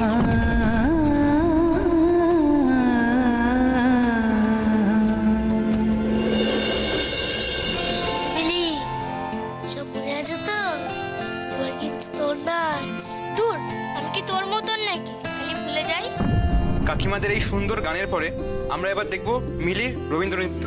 মিলি, সব ভুলে আছো তো? এবার কিন্তু তোর নাচ। দূর, আমি কি তোর মতন নাকি খালি ভুলে যাই? কাকিমাদের এই সুন্দর গানের পরে আমরা এবার দেখব মিলির রবীন্দ্র নৃত্য।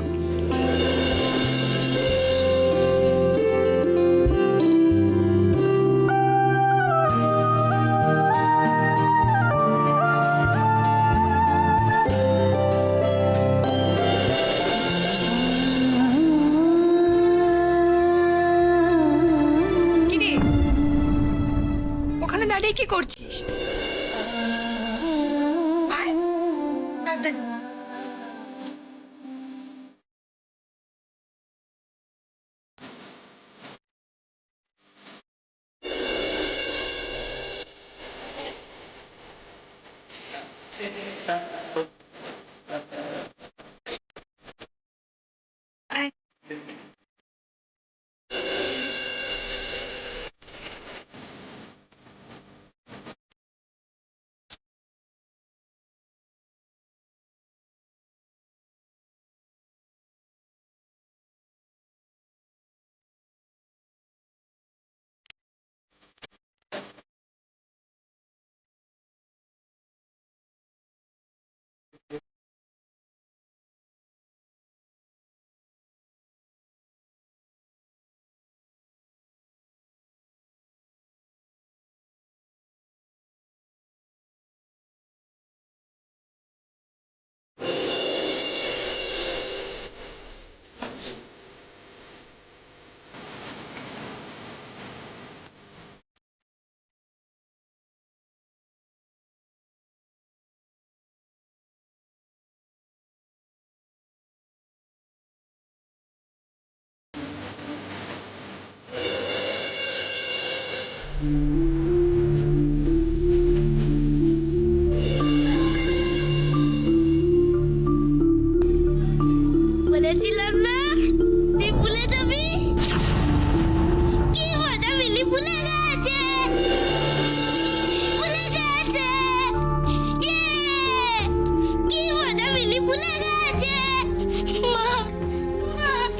কিরে, ওখানে দাঁড়িয়ে কি করছিস? আয়, তাড়াতাড়ি। আয়। বলেছিলাম না তুই ভুলে যাবি। কি মজা, মিলি ভুলে গেছে, ভুলে গেছে। ইয়ে! কি মজা, মিলি ভুলে গেছে। মা,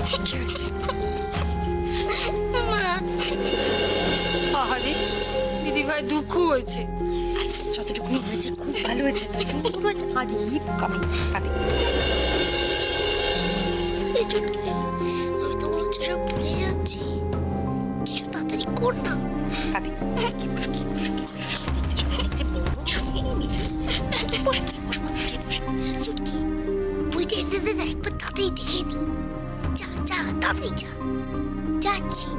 কি হয়েছে? মা, আহারে, দিদিভাই দুঃখ হয়েছে। আচ্ছা, যতটুকুনি হয়েছে খুব ভালো হয়েছে, ততটুকু হয়েছে। আরে কামি কাঁদে। এই চুটকি, আমি তো মনে হচ্ছে সব ভুলে যাচ্ছি। কিছু তাড়াতাড়ি কর না। কাঁদে কি বসো কি বসো কি বসো, সব দেখছে সব দেখছে। ছুঁয়ে নিয়েছে। কি বসো কি বসো মা, কি বসো। চুটকি, বইটা এনে দে না, একবার তাড়াতাড়ি দেখে নি। যা যা, তাড়াতাড়ি যা। যাচ্ছি।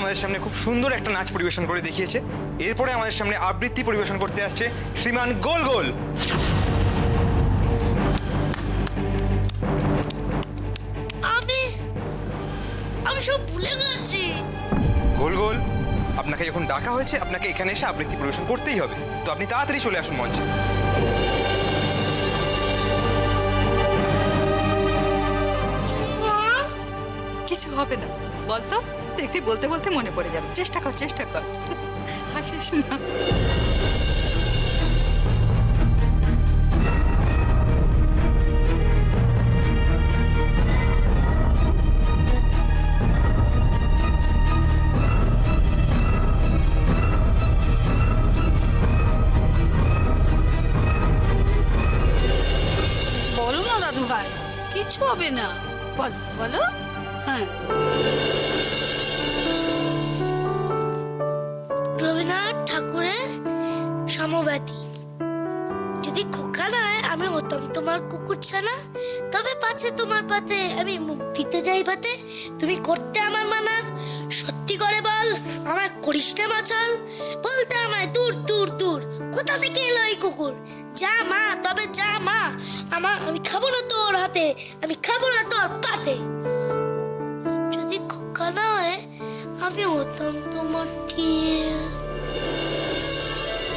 আমাদের সামনে খুব সুন্দর একটা নাচ পরিবেশন করে দেখিয়েছে। এরপরে আমাদের সামনে আবৃত্তি পরিবেশন করতে আসছে শ্রীমান গোল গোল। আমি সব ভুলে গেছি। গোল গোল, আপনাকে যখন ডাকা হয়েছে আপনাকে এখানে এসে আবৃত্তি পরিবেশন করতেই হবে, তো আপনি তাড়াতাড়ি চলে আসুন মঞ্চে। কিছু হবে না, বলতো দেখবি বলতে বলতে মনে পড়ে যাবে। চেষ্টা কর চেষ্টা কর, হাসিস না। ভাই, কিছু হবে না। বলো বলো। হ্যাঁ, রবীন্দ্রনাথ ঠাকুরের সমব্যথী। যদি খোকা নয় আমি হতাম তোমার কুকুরছানা, তবে পাছে তোমার পাতে আমি মুখ দিতে যাই ভাতে। তুমি করতে আমার মানা, সত্যি করে বল আমায় করিস না মাছাল। বলতে আমায় দূর দূর দূর, কোথা থেকে এলো এই কুকুর? যা মা, তবে যা মা, আমি খাবো না তোর হাতে, আমি খাবো না তোর পাতে। যদি খোকা নয় আমি হতাম তোমার টিয়া।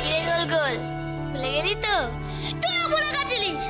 কিরে গোল গোল, ভুলে গেলি তো? তুইও ভুলে গেছিলিস।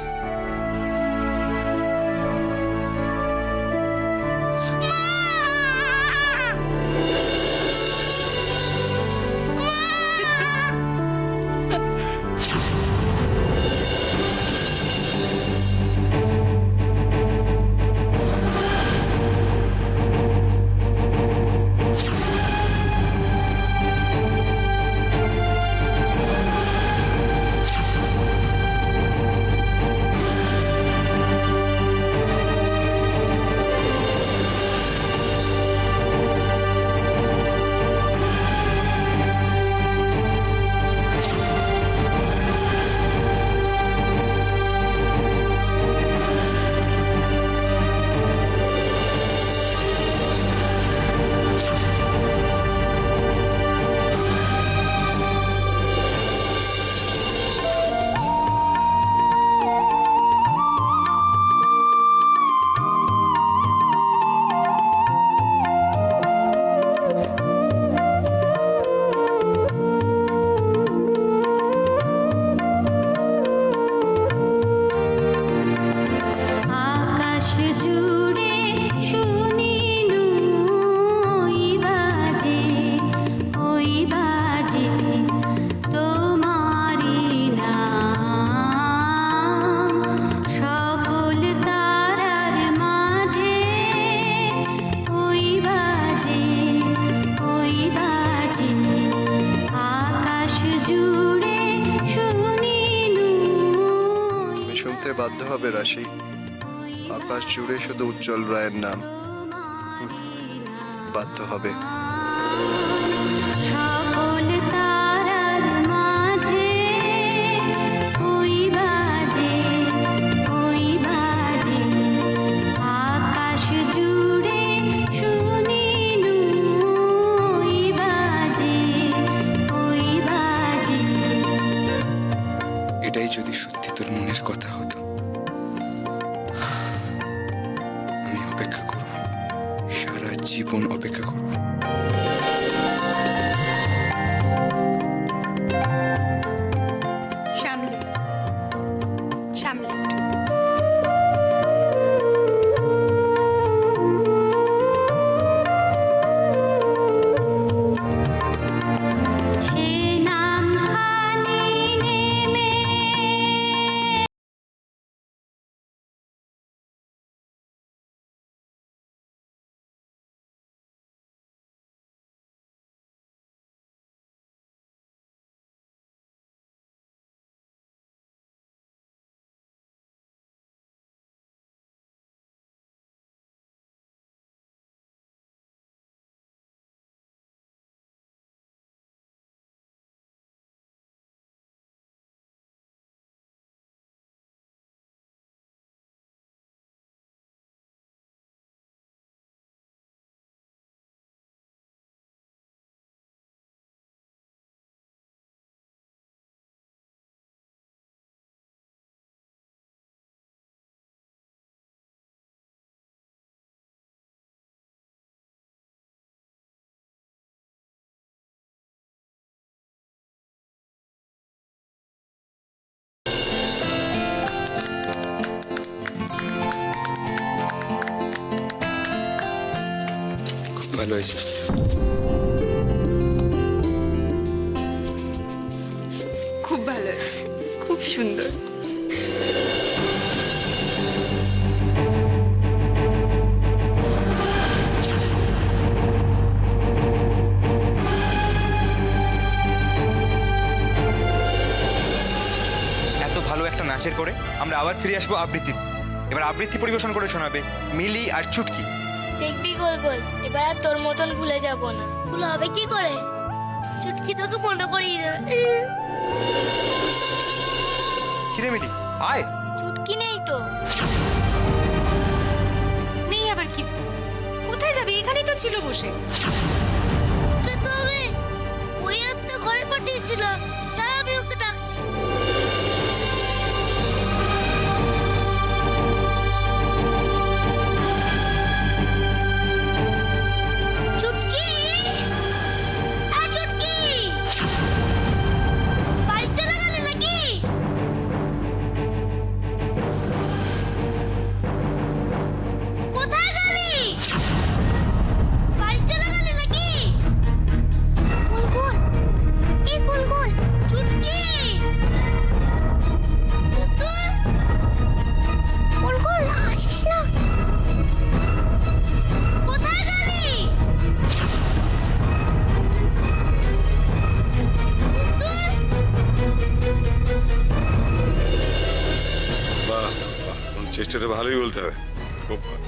আকাশ জুড়ে শুনিনু ওই বাজে তোমারি নাম। সকল তারার মাঝে ওই বাজে আকাশ জুড়ে শুনিনু। তুমি শুনতে বাধ্য হবে রাশি, আকাশ জুড়ে শুধু উজ্জ্বল রায়ের নাম। বাধ্য হবে। সকল তারার মাঝে ওই বাজে আকাশ জুড়ে শুনিনু ওই বাজে এটাই যদি সত্যি তোর মনের কথা হতো, আমি অপেক্ষা করব, সারা জীবন অপেক্ষা করব। সামলে সামলে। সে নাম খানি নেমে খুব ভালো হয়েছে। খুব ভালো আছে, খুব সুন্দর। এত ভালো একটা নাচের পরে আমরা আবার ফিরে আসবো আবৃত্তি। এবার আবৃত্তি পরিবেশন করে শোনাবে মিলি আর চুটকি। দেখবি গোল গোল, এবার আর তোর মতন ভুলে যাব না। ভুল হবে কি করে? চুটকি তোকে মনে করিয়ে দেবে। কিরে মিলি, আয়। চুটকি নেই তো। নেই আবার কি? কোথায় যাবে? এখানেই তো ছিল বসে। ওকে তো আমি ওই একটা ঘরে পাঠিয়েছিলাম, তাই আমি ওকে ডাকছি। চুটকি, চুটকি, বাড়ি চলে গেলে নাকি? কোথায় গেলি? বাড়ি চলে গেলি নাকি? গুলগুল, এই গুলগুল, চুটকি, গুলগুল, আসিস না। কোথায় গেলি? বাহ বাহ, তোমার চেষ্টাটা ভালোই বলতে হবে, খুব ভালো।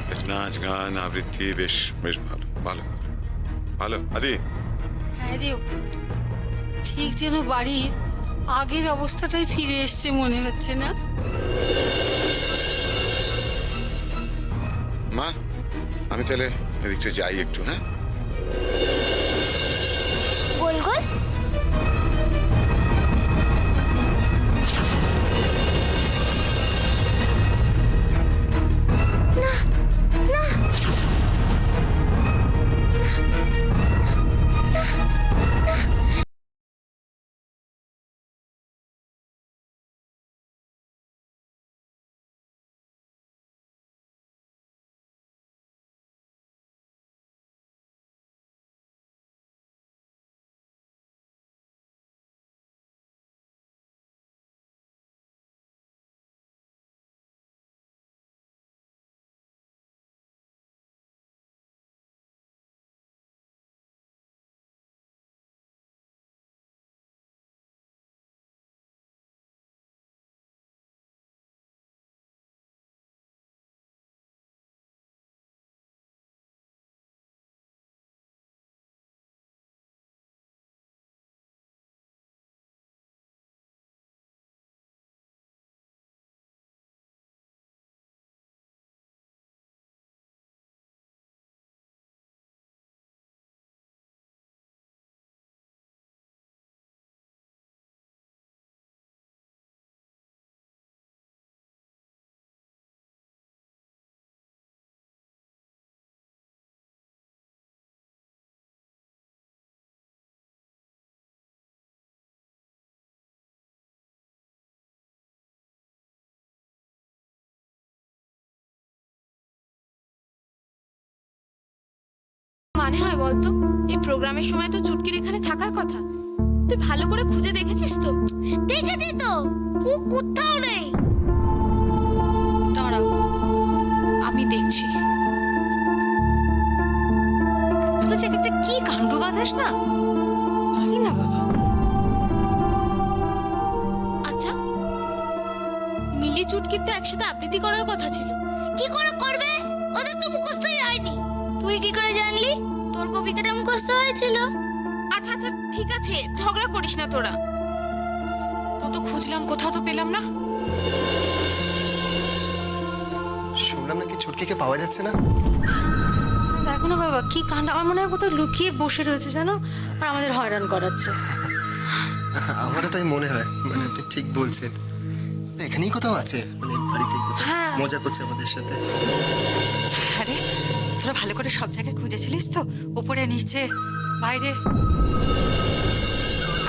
বেশ নাচ গান আবৃত্তি বেশ বেশ ভালো ভালো ভালো। আদি, হ্যাঁ রে, ঠিক যেন বাড়ির আগের অবস্থাটাই ফিরে এসছে মনে হচ্ছে না? মা আমি তাহলে এদিকটা যাই একটু, হ্যাঁ? গোল গোল, মানে হয় বলতো, এই প্রোগ্রামের সময় তো চুটকির এখানে থাকার কথা। তুই ভালো করে খুঁজে দেখেছিস তো? দেখেছি তো, ও কোথাও নেই। দাঁড়াও, আমি দেখছি। তোরা যে একটা কি কাণ্ড বাঁধাস না, পারি না বাবা। আচ্ছা, মিলি চুটকির তো একসাথে আবৃত্তি করার কথা ছিল। কি করে করবে? ওদের তো মুখস্থই হয়নি। তুই কি করে জানলি? তোর কবিতাটা মুখস্থ হয়েছিল। আচ্ছা আচ্ছা ঠিক আছে, ঝগড়া করিস না তোরা। কত খুঁজলাম, কোথাও তো পেলাম না। শুনলাম নাকি ছুটকিকে পাওয়া যাচ্ছে না। দেখো না বাবা, কি কাণ্ড! আমার মনে হয় কোথাও লুকিয়ে বসে রয়েছে জানো, আর আমাদের হয়রান করাচ্ছে। আমারও তাই মনে হয়, মানে আপনি ঠিক বলছেন। এখানেই কোথাও আছে, মানে বাড়িতেই কোথাও হ্যাঁ। মজা করছে আমাদের সাথে। আরে তোরা ভালো করে সব জায়গায় খুঁজেছিলিস তো? উপরে নিচে বাইরে?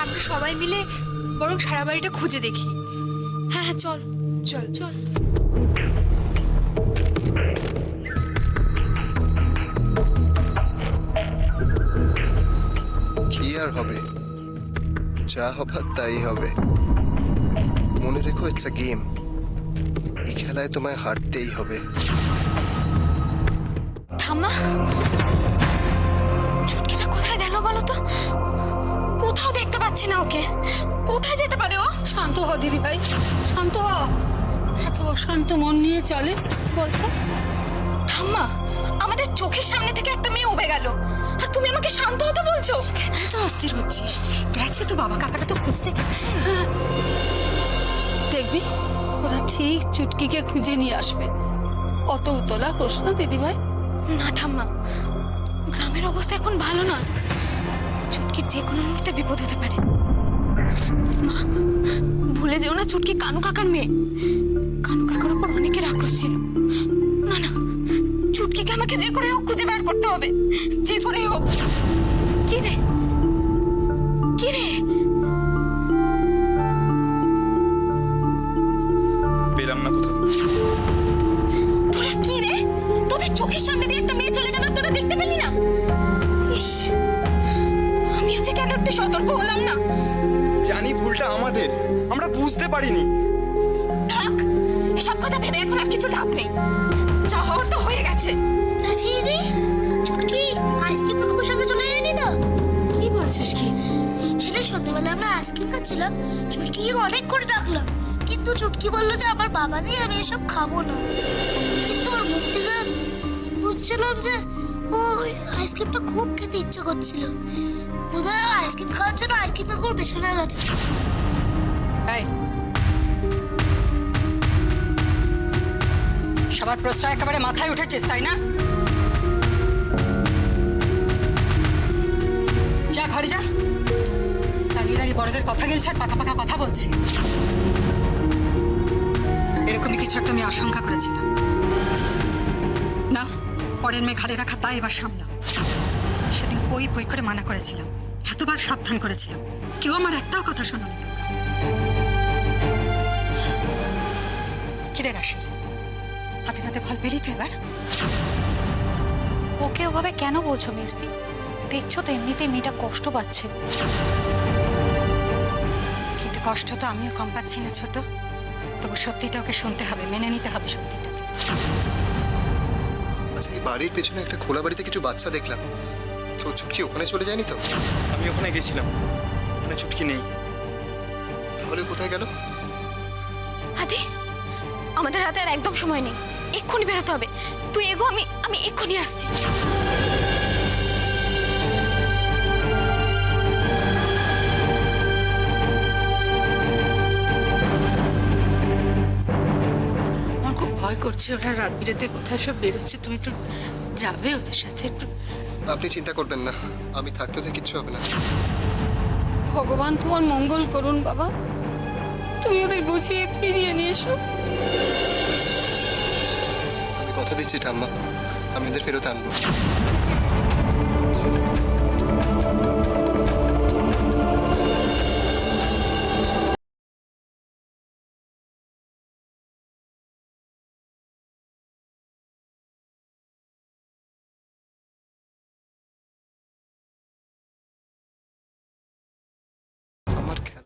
আমরা সবাই মিলে বরং সারা বাড়িটা খুঁজে দেখি। হ্যাঁ হ্যাঁ চল চল চল। কি আর হবে, যা হবার তাই হবে। মনে রেখো, ইটস আ গেম। এই খেলায় তোমায় হারতেই হবে। ঠাম্মা, চুটকিটা কোথায় গেল বলো তো? কোথাও দেখতে পাচ্ছি না ওকে। কোথায় যেতে পারে ও? শান্ত হ দিদি ভাই, শান্ত হ। এত অশান্ত মন নিয়ে চলে বলতো? ঠাম্মা, আমাদের চোখের সামনে থেকে একটা মেয়ে উবে গেল, আর তুমি আমাকে শান্ত হতে বলছো? কেন তো অস্থির হচ্ছিস? গেছে তো বাবা, কাকাটা তো খুঁজতে গেছে। দেখবি ওরা ঠিক চুটকিকে খুঁজে নিয়ে আসবে। অত উতলা হোস না দিদিভাই। না ঠাম্মা, গ্রামের অবস্থা এখন ভালো না, চুটকির যে কোনো মুহূর্তে বিপদ হতে পারে। মা, ভুলে যেও না চুটকি কানু কাকার মেয়ে। কানু কাকার উপর অনেকের আক্রোশ ছিল। না না, চুটকিকে আমাকে যে করে হোক খুঁজে বের করতে হবে, যে করে হোক। কি রে, কি রে? পেলাম না কোথাও। তোরা কি রে, তোদের চোখের সামনে দিয়ে একটা মেয়ে চলে গেল, আর তোরা দেখতে পেলি না? ইস, আমিও যে কেন একটু সতর্ক হলাম না। জানি ভুলটা আমাদের, আমরা বুঝতে পারিনি। থাক, এসব কথা ভেবে এখন আর কিছু লাভ নেই, যা হওয়ার তো হয়ে গেছে। নাচি দিদি, চুটকি আইসক্রিম কাকুর সঙ্গে চলে যায়নি তো? কি বলছিস কি? সেটা সন্ধ্যেবেলা আমরা আইসক্রিম খাচ্ছিলাম, চুটকিকে অনেক করে ডাকলাম, কিন্তু চুটকি বললো যে আমার বাবা নেই, আমি এসব খাবো না। কিন্তু ওর মুখ থেকে বুঝছিলাম যে ও আইসক্রিমটা খুব খেতে ইচ্ছে করছিল। বোধহয় আইসক্রিম খাওয়ার জন্য আইসক্রিম কাকুর পেছনে গেছে। এই, সবার প্রশ্রয় একেবারে মাথায় উঠেছিস তাই না? যা ঘরে যা, দাঁড়িয়ে দাঁড়িয়ে বড়দের কথা গেলছে আর পাকা পাকা কথা বলছি। এরকমই কিছু একটা আমি আশঙ্কা করেছিলাম। না, পরের মেয়ে ঘাড়ে রাখা তাই এবার সামলাম। সেদিন পই পই করে মানা করেছিলাম, এতবার সাবধান করেছিলাম, কেউ আমার একটাও কথা শোনোনি তোমরা। কিরে রাশি, হাতে নাতে ফল পেলি তো এবার? ওকে ওভাবে কেন বলছো মেজদি? দেখছো তো এমনিতেই মেয়েটা কষ্ট পাচ্ছে। কিন্তু কষ্ট তো আমিও কম পাচ্ছি না ছোট। তবু সত্যিটা ওকে শুনতে হবে, মেনে নিতে হবে সত্যিটাকে। আচ্ছা, এই বাড়ির পেছনে একটা খোলা বাড়িতে কিছু বাচ্চা দেখলাম, তো চুটকি ওখানে চলে যায়নি তো? আমি ওখানে গেছিলাম, ওখানে চুটকি নেই। তাহলে কোথায় গেল? আদি, আমাদের হাতে আর একদম সময় নেই, এক্ষুনি বেরোতে হবে। তুই এগো, আমি এক্ষুনি আসছি। আমার খুব ভয় করছে, ওরা রাত বিরেতে কোথায় সব বেরোচ্ছে। তুমি একটু যাবে ওদের সাথে একটু? আপনি চিন্তা করবেন না, আমি থাকতে তো কিচ্ছু হবে না। ভগবান তোমার মঙ্গল করুন বাবা, তুমি ওদের বুঝিয়ে ফিরিয়ে নিয়ে এসো। আমি কথা দিচ্ছি ঠাম্মা, আমি ওদের ফেরত আনবো।